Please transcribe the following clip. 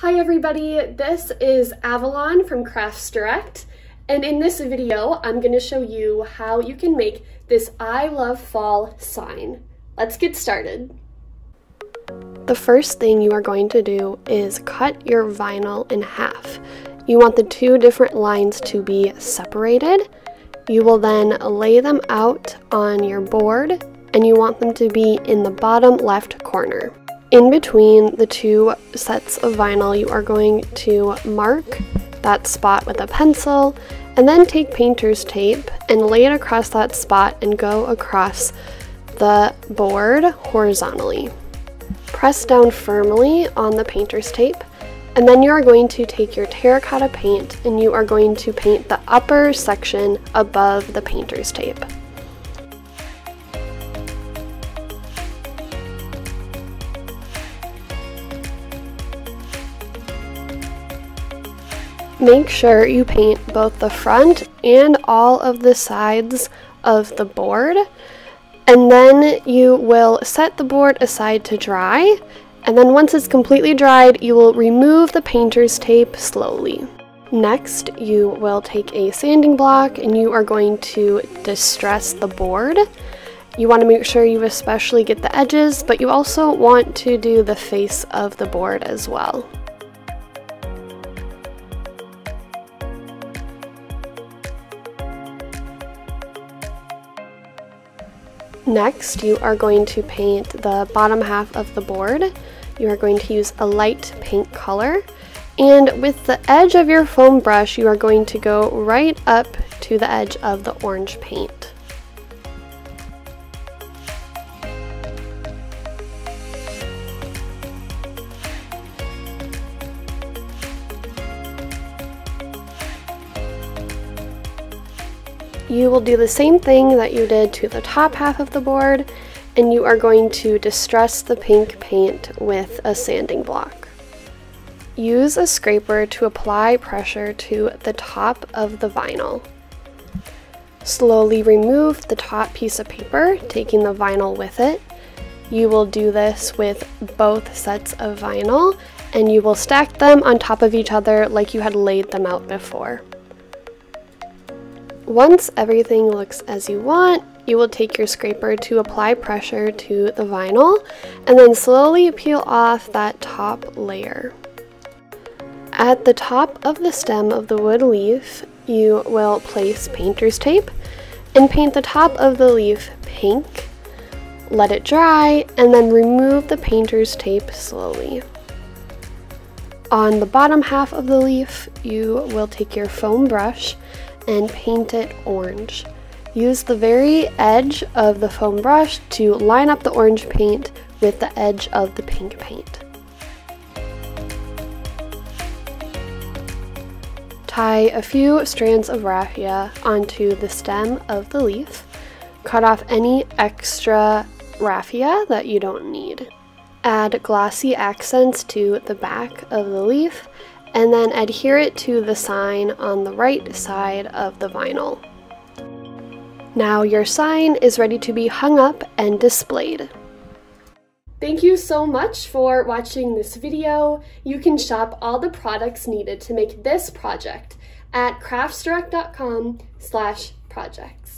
Hi everybody, this is Avalon from Crafts Direct, and in this video I'm going to show you how you can make this I Love Fall sign. Let's get started. The first thing you are going to do is cut your vinyl in half. You want the two different lines to be separated. You will then lay them out on your board, and you want them to be in the bottom left corner. In between the two sets of vinyl, you are going to mark that spot with a pencil, and then take painter's tape and lay it across that spot and go across the board horizontally. Press down firmly on the painter's tape, and then you are going to take your terracotta paint and you are going to paint the upper section above the painter's tape. Make sure you paint both the front and all of the sides of the board, and then you will set the board aside to dry, and then once it's completely dried, you will remove the painter's tape slowly. Next, you will take a sanding block and you are going to distress the board. You want to make sure you especially get the edges, but you also want to do the face of the board as well. Next, you are going to paint the bottom half of the board. You are going to use a light pink color, and with the edge of your foam brush, you are going to go right up to the edge of the orange paint. You will do the same thing that you did to the top half of the board, and you are going to distress the pink paint with a sanding block. Use a scraper to apply pressure to the top of the vinyl. Slowly remove the top piece of paper, taking the vinyl with it. You will do this with both sets of vinyl, and you will stack them on top of each other like you had laid them out before. Once everything looks as you want, you will take your scraper to apply pressure to the vinyl and then slowly peel off that top layer. At the top of the stem of the wood leaf, you will place painter's tape and paint the top of the leaf pink. Let it dry and then remove the painter's tape slowly. On the bottom half of the leaf, you will take your foam brush and paint it orange. Use the very edge of the foam brush to line up the orange paint with the edge of the pink paint. Tie a few strands of raffia onto the stem of the leaf. Cut off any extra raffia that you don't need. Add glossy accents to the back of the leaf, and then adhere it to the sign on the right side of the vinyl. Now your sign is ready to be hung up and displayed. Thank you so much for watching this video. You can shop all the products needed to make this project at craftsdirect.com/projects.